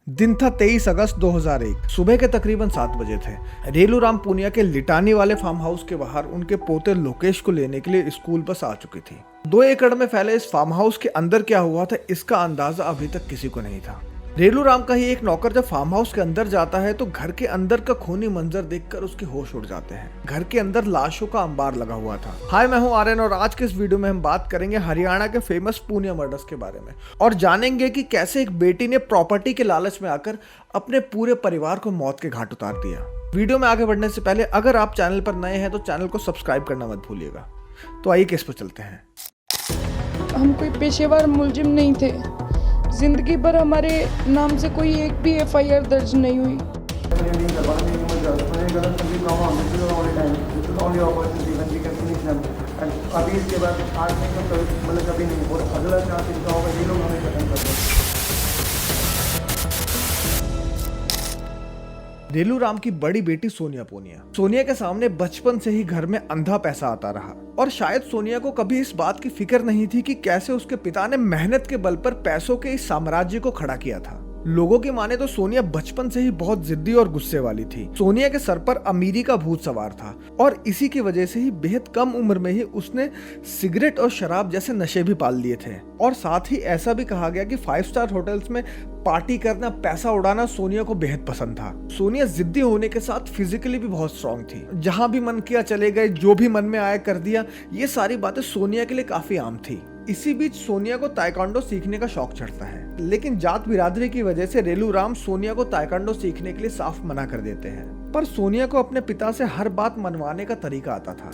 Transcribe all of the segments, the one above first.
दिन था 23 अगस्त 2001। सुबह के तकरीबन 7 बजे थे। रेलूराम पूनिया के लिटानी वाले फार्म हाउस के बाहर उनके पोते लोकेश को लेने के लिए स्कूल बस आ चुकी थी। 2 एकड़ में फैले इस फार्म हाउस के अंदर क्या हुआ था, इसका अंदाजा अभी तक किसी को नहीं था। रेलूराम का ही एक नौकर जब फार्म हाउस के अंदर जाता है तो घर के अंदर का खूनी मंजर देखकर उसके होश उड़ जाते हैं। घर के अंदर लाशों का अंबार लगा हुआ था। हाय, मैं हूं आर्यन और आज के इस वीडियो में हम बात करेंगे हरियाणा के फेमस पूनिया मर्डर्स के बारे में और जानेंगे कि कैसे एक बेटी ने प्रॉपर्टी के लालच में आकर अपने पूरे परिवार को मौत के घाट उतार दिया। वीडियो में आगे बढ़ने से पहले अगर आप चैनल पर नए हैं तो चैनल को सब्सक्राइब करना मत भूलिएगा। तो आइए केस पर चलते हैं। हम कोई पेशेवर मुलजिम नहीं थे। जिंदगी भर हमारे नाम से कोई एक भी FIR दर्ज नहीं हुई। अभी इसके बाद आज नहीं तो मतलब कभी नहीं, और अगला चांस इनका होगा, ये लोग हमें खत्म कर देंगे। रेलूराम की बड़ी बेटी सोनिया पूनिया। सोनिया के सामने बचपन से ही घर में अंधा पैसा आता रहा और शायद सोनिया को कभी इस बात की फिक्र नहीं थी कि कैसे उसके पिता ने मेहनत के बल पर पैसों के इस साम्राज्य को खड़ा किया था। लोगों की माने तो सोनिया बचपन से ही बहुत जिद्दी और गुस्से वाली थी। सोनिया के सर पर अमीरी का भूत सवार था और इसी की वजह से ही बेहद कम उम्र में ही उसने सिगरेट और शराब जैसे नशे भी पाल लिए थे। और साथ ही ऐसा भी कहा गया कि 5 स्टार होटल्स में पार्टी करना, पैसा उड़ाना सोनिया को बेहद पसंद था। सोनिया जिद्दी होने के साथ फिजिकली भी बहुत स्ट्रांग थी। जहां भी मन किया चले गए, जो भी मन में आया कर दिया। ये सारी बातें सोनिया के लिए काफी आम थी। इसी बीच सोनिया को ताइक्वांडो सीखने का शौक चढ़ता है, लेकिन जात बिरादरी की वजह से रेलूराम सोनिया को ताइक्वांडो सीखने के लिए साफ मना कर देते हैं। पर सोनिया को अपने पिता से हर बात मनवाने का तरीका आता था।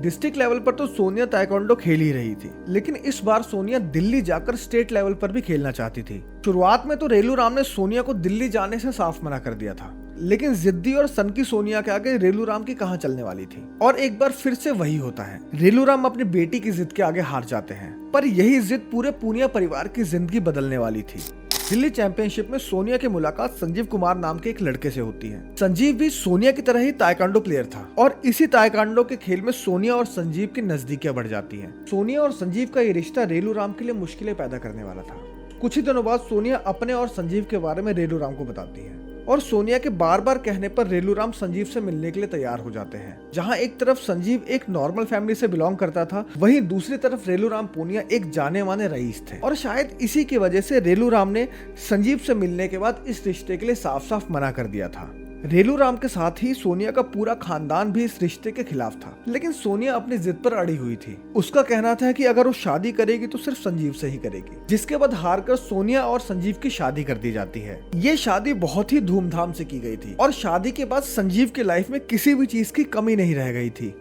डिस्ट्रिक्ट लेवल पर तो सोनिया ताइक्वांडो खेल ही रही थी, लेकिन इस बार सोनिया दिल्ली जाकर स्टेट लेवल पर भी खेलना चाहती थी। शुरुआत में तो रेलूराम ने सोनिया को दिल्ली जाने से साफ मना कर दिया था, लेकिन जिद्दी और सनकी सोनिया के आगे रेलूराम की कहां चलने वाली थी। और एक बार फिर से वही होता है, रेलूराम अपनी बेटी की जिद के आगे हार जाते हैं। पर यही जिद पूरे पूनिया परिवार की जिंदगी बदलने वाली थी। दिल्ली चैंपियनशिप में सोनिया की मुलाकात संजीव कुमार नाम के एक लड़के से होती है। संजीव भी सोनिया की तरह ही ताइक्वांडो प्लेयर था और इसी ताइक्वांडो के खेल में सोनिया और संजीव की नजदीकियां बढ़ जाती हैं। सोनिया और संजीव का ये रिश्ता रेलूराम के लिए मुश्किलें पैदा करने वाला था। कुछ ही दिनों बाद सोनिया अपने और संजीव के बारे में रेलूराम को बताती है और सोनिया के बार बार कहने पर रेलूराम संजीव से मिलने के लिए तैयार हो जाते हैं। जहां एक तरफ संजीव एक नॉर्मल फैमिली से बिलोंग करता था, वहीं दूसरी तरफ रेलूराम पूनिया एक जाने माने रईस थे। और शायद इसी की वजह से रेलूराम ने संजीव से मिलने के बाद इस रिश्ते के लिए साफ साफ मना कर दिया था। रेलूराम के साथ ही सोनिया का पूरा खानदान भी इस रिश्ते के खिलाफ था, लेकिन सोनिया अपनी जिद पर अड़ी हुई थी। उसका कहना था कि अगर वो शादी करेगी तो सिर्फ संजीव से ही करेगी, जिसके बाद हारकर सोनिया और संजीव की शादी कर दी जाती है। ये शादी बहुत ही धूमधाम से की गई थी और शादी के बाद संजीव की लाइफ में किसी भी चीज की कमी नहीं रह गई थी।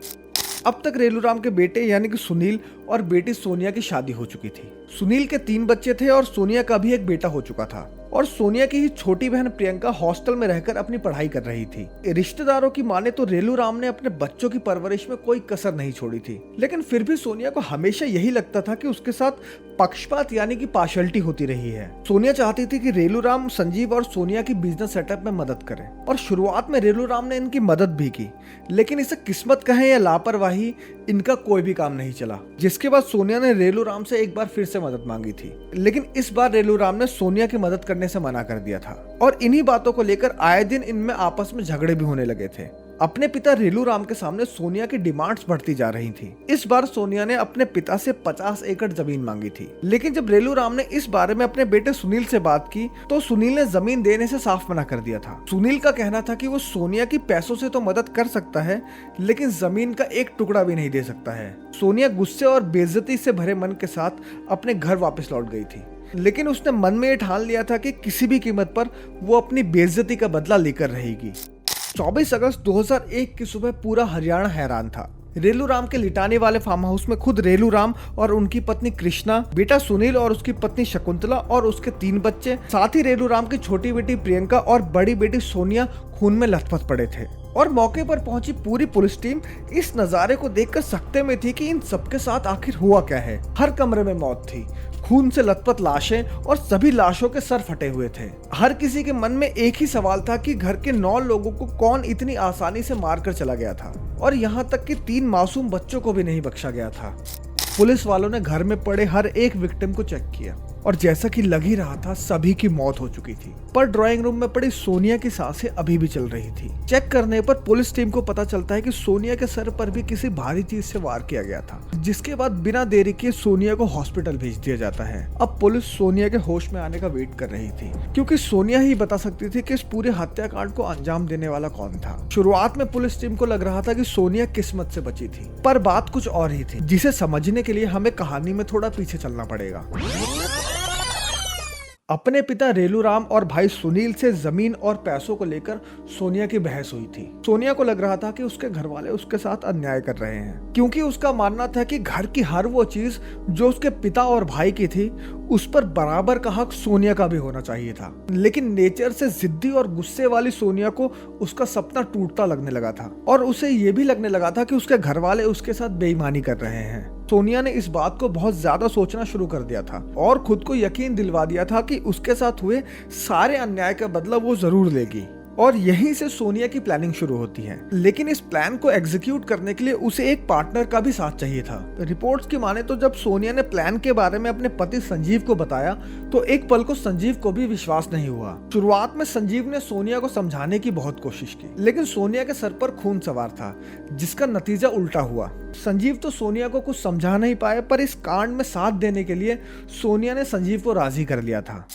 अब तक रेलूराम के बेटे यानी कि सुनील और बेटी सोनिया की शादी हो चुकी थी। सुनील के 3 बच्चे थे और सोनिया का भी एक बेटा हो चुका था। और सोनिया की ही छोटी बहन प्रियंका हॉस्टल में रहकर अपनी पढ़ाई कर रही थी। रिश्तेदारों की माने तो रेलूराम ने अपने बच्चों की परवरिश में कोई कसर नहीं छोड़ी थी, लेकिन फिर भी सोनिया को हमेशा यही लगता था कि उसके साथ पक्षपात यानी कि पार्शियलिटी होती रही है। सोनिया चाहती थी कि रेलूराम संजीव और सोनिया की बिजनेस सेटअप में मदद करे और शुरुआत में रेलूराम ने इनकी मदद भी की, लेकिन इसे किस्मत कहें या लापरवाही, इनका कोई भी काम नहीं चला। जिसके बाद सोनिया ने रेलूराम से एक बार फिर से मदद मांगी थी, लेकिन इस बार रेलूराम ने सोनिया की मदद करने से मना कर दिया था। और इन्हीं बातों को लेकर आए दिन इनमें आपस में झगड़े भी होने लगे थे। अपने पिता रेलूराम के सामने सोनिया की डिमांड्स बढ़ती जा रही थी। इस बार सोनिया ने अपने पिता से 50 एकड़ जमीन मांगी थी, लेकिन जब रेलूराम ने इस बारे में अपने बेटे सुनील से बात की तो सुनील ने जमीन देने से साफ मना कर दिया था। सुनील का कहना था कि वो सोनिया की पैसों से तो मदद कर सकता है, लेकिन जमीन का एक टुकड़ा भी नहीं दे सकता है। सोनिया गुस्से और बेइज्जती से भरे मन के साथ अपने घर वापस लौट गई थी, लेकिन उसने मन में ये ठान लिया था कि किसी भी कीमत पर वो अपनी बेइज्जती का बदला लेकर रहेगी। 24 अगस्त 2001 की सुबह पूरा हरियाणा हैरान था। रेलूराम के लिटानी वाले फार्म हाउस में खुद रेलूराम और उनकी पत्नी कृष्णा, बेटा सुनील और उसकी पत्नी शकुंतला और उसके 3 बच्चे, साथ ही रेलूराम की छोटी बेटी प्रियंका और बड़ी बेटी सोनिया खून में लथपथ पड़े थे। और मौके पर पहुंची पूरी पुलिस टीम इस नजारे को देखकर सकते में थी कि इन सबके साथ आखिर हुआ क्या है। हर कमरे में मौत थी, खून से लथपथ लाशें और सभी लाशों के सर फटे हुए थे। हर किसी के मन में एक ही सवाल था कि घर के 9 लोगों को कौन इतनी आसानी से मारकर चला गया था और यहाँ तक कि 3 मासूम बच्चों को भी नहीं बख्शा गया था। पुलिस वालों ने घर में पड़े हर एक विक्टिम को चेक किया और जैसा कि लग ही रहा था सभी की मौत हो चुकी थी, पर ड्राइंग रूम में पड़ी सोनिया की सांसें अभी भी चल रही थी। चेक करने पर पुलिस टीम को पता चलता है कि सोनिया के सर पर भी किसी भारी चीज से वार किया गया था, जिसके बाद बिना देरी किए सोनिया को हॉस्पिटल भेज दिया जाता है। अब पुलिस सोनिया के होश में आने का वेट कर रही थी, क्योंकि सोनिया ही बता सकती थी कि इस पूरे हत्याकांड को अंजाम देने वाला कौन था। शुरुआत में पुलिस टीम को लग रहा था कि सोनिया किस्मत से बची थी, पर बात कुछ और ही थी, जिसे समझने के लिए हमें कहानी में थोड़ा पीछे चलना पड़ेगा। अपने पिता रेलूराम और भाई सुनील से जमीन और पैसों को लेकर सोनिया की बहस हुई थी। सोनिया को लग रहा था कि उसके घर वाले उसके साथ अन्याय कर रहे हैं, क्योंकि उसका मानना था कि घर की हर वो चीज जो उसके पिता और भाई की थी, उस पर बराबर का हक सोनिया का भी होना चाहिए था। लेकिन नेचर से जिद्दी और गुस्से वाली सोनिया को उसका सपना टूटता लगने लगा था और उसे ये भी लगने लगा था कि उसके घर वाले उसके साथ बेईमानी कर रहे हैं। सोनिया ने इस बात को बहुत ज्यादा सोचना शुरू कर दिया था और खुद को यकीन दिलवा दिया था कि उसके साथ हुए सारे अन्याय का बदला वो जरूर लेगी। और यहीं से सोनिया की प्लानिंग शुरू होती है। लेकिन इस प्लान को एग्जीक्यूट करने के लिए उसे एक पार्टनर का भी साथ चाहिए था। रिपोर्ट्स की माने तो जब सोनिया ने प्लान के बारे में अपने पति संजीव को बताया तो एक पल को संजीव को भी विश्वास नहीं हुआ। शुरुआत में संजीव ने सोनिया को समझाने की बहुत कोशिश की, लेकिन सोनिया के सर पर खून सवार था, जिसका नतीजा उल्टा हुआ। संजीव तो सोनिया को कुछ समझा नहीं पाए, पर इस कांड में साथ देने के लिए सोनिया ने संजीव को राजी कर लिया था।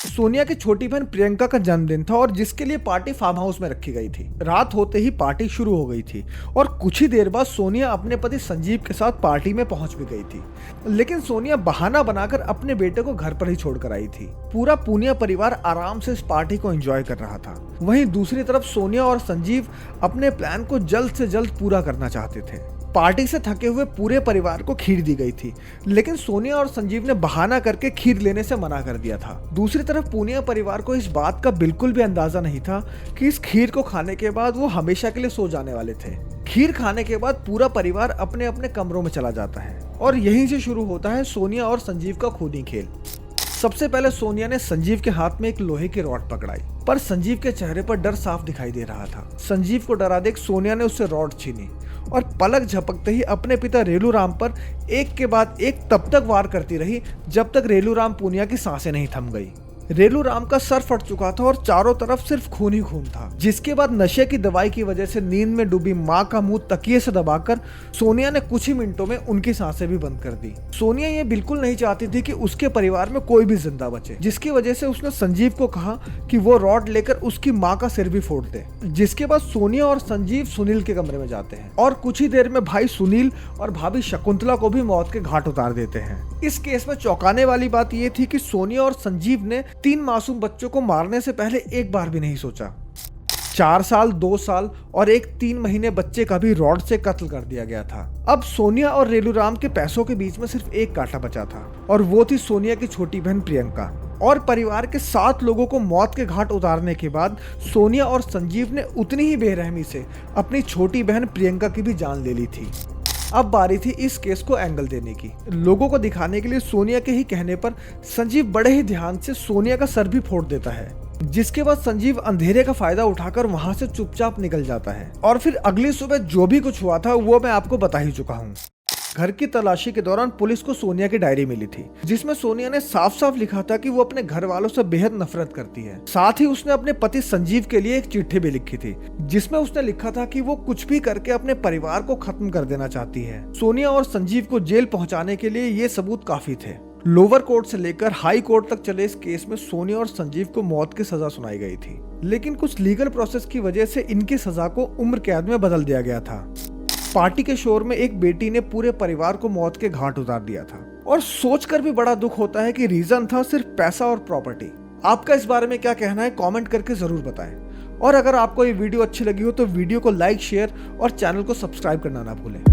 सोनिया की छोटी बहन प्रियंका का जन्मदिन था और जिसके लिए पार्टी फार्म हाउस में रखी गई थी। रात होते ही पार्टी शुरू हो गई थी और कुछ ही देर बाद सोनिया अपने पति संजीव के साथ पार्टी में पहुंच भी गई थी। लेकिन सोनिया बहाना बनाकर अपने बेटे को घर पर ही छोड़कर आई थी। पूरा पूनिया परिवार आराम से इस पार्टी को एंजॉय कर रहा था। वहीं दूसरी तरफ सोनिया और संजीव अपने प्लान को जल्द से जल्द पूरा करना चाहते थे। पार्टी से थके हुए पूरे परिवार को खीर दी गई थी, लेकिन सोनिया और संजीव ने बहाना करके खीर लेने से मना कर दिया था। दूसरी तरफ पूनिया परिवार को इस बात का बिल्कुल भी अंदाजा नहीं था कि इस खीर को खाने के बाद वो हमेशा के लिए सो जाने वाले थे। खीर खाने के बाद पूरा परिवार अपने अपने कमरों में चला जाता है और यहीं से शुरू होता है सोनिया और संजीव का खूनी खेल। सबसे पहले सोनिया ने संजीव के हाथ में एक लोहे की रॉड पकड़ाई, पर संजीव के चेहरे पर डर साफ दिखाई दे रहा था। संजीव को डरा देख सोनिया ने उससे रॉड छीनी और पलक झपकते ही अपने पिता रेलूराम पर एक के बाद एक तब तक वार करती रही जब तक रेलूराम पूनिया की सांसें नहीं थम गई। रेलूराम का सर फट चुका था और चारों तरफ सिर्फ खून ही खून था, जिसके बाद नशे की दवाई की वजह से नींद में डूबी मां का मुंह तकिए से दबाकर सोनिया ने कुछ ही मिनटों में उनकी सांसें भी बंद कर दी। सोनिया ये बिल्कुल नहीं चाहती थी कि उसके परिवार में कोई भी जिंदा बचे, जिसकी वजह से उसने संजीव को कहा कि वो रॉड लेकर उसकी मां का सिर भी फोड़ दे। जिसके बाद सोनिया और संजीव सुनील के कमरे में जाते हैं और कुछ ही देर में भाई सुनील और भाभी शकुंतला को भी मौत के घाट उतार देते हैं। इस केस में चौंकाने वाली बात यह थी कि सोनिया और संजीव ने 3 मासूम बच्चों को मारने से पहले एक बार भी नहीं सोचा। 4 साल, 2 साल और एक 3 महीने बच्चे का भी रॉड से कत्ल कर दिया गया था। अब सोनिया और रेलूराम के पैसों के बीच में सिर्फ एक कांटा बचा था और वो थी सोनिया की छोटी बहन प्रियंका। और परिवार के 7 लोगों को मौत के घाट उतारने के बाद सोनिया और संजीव ने उतनी ही बेरहमी से अपनी छोटी बहन प्रियंका की भी जान ले ली थी। अब बारी थी इस केस को एंगल देने की। लोगों को दिखाने के लिए सोनिया के ही कहने पर संजीव बड़े ही ध्यान से सोनिया का सर भी फोड़ देता है, जिसके बाद संजीव अंधेरे का फायदा उठाकर वहां से चुपचाप निकल जाता है। और फिर अगली सुबह जो भी कुछ हुआ था वो मैं आपको बता ही चुका हूँ। घर की तलाशी के दौरान पुलिस को सोनिया की डायरी मिली थी, जिसमें सोनिया ने साफ साफ लिखा था कि वो अपने घर वालों से बेहद नफरत करती है। साथ ही उसने अपने पति संजीव के लिए एक चिट्ठी भी लिखी थी, जिसमें उसने लिखा था कि वो कुछ भी करके अपने परिवार को खत्म कर देना चाहती है। सोनिया और संजीव को जेल पहुंचाने के लिए ये सबूत काफी थे। लोअर कोर्ट से लेकर हाई कोर्ट तक चले इस केस में सोनिया और संजीव को मौत की सजा सुनाई गई थी, लेकिन कुछ लीगल प्रोसेस की वजह से इनकी सजा को उम्र कैद में बदल दिया गया था। पार्टी के शोर में एक बेटी ने पूरे परिवार को मौत के घाट उतार दिया था और सोचकर भी बड़ा दुख होता है कि रीजन था सिर्फ पैसा और प्रॉपर्टी। आपका इस बारे में क्या कहना है कमेंट करके जरूर बताएं। और अगर आपको ये वीडियो अच्छी लगी हो तो वीडियो को लाइक, शेयर और चैनल को सब्सक्राइब करना ना भूलें।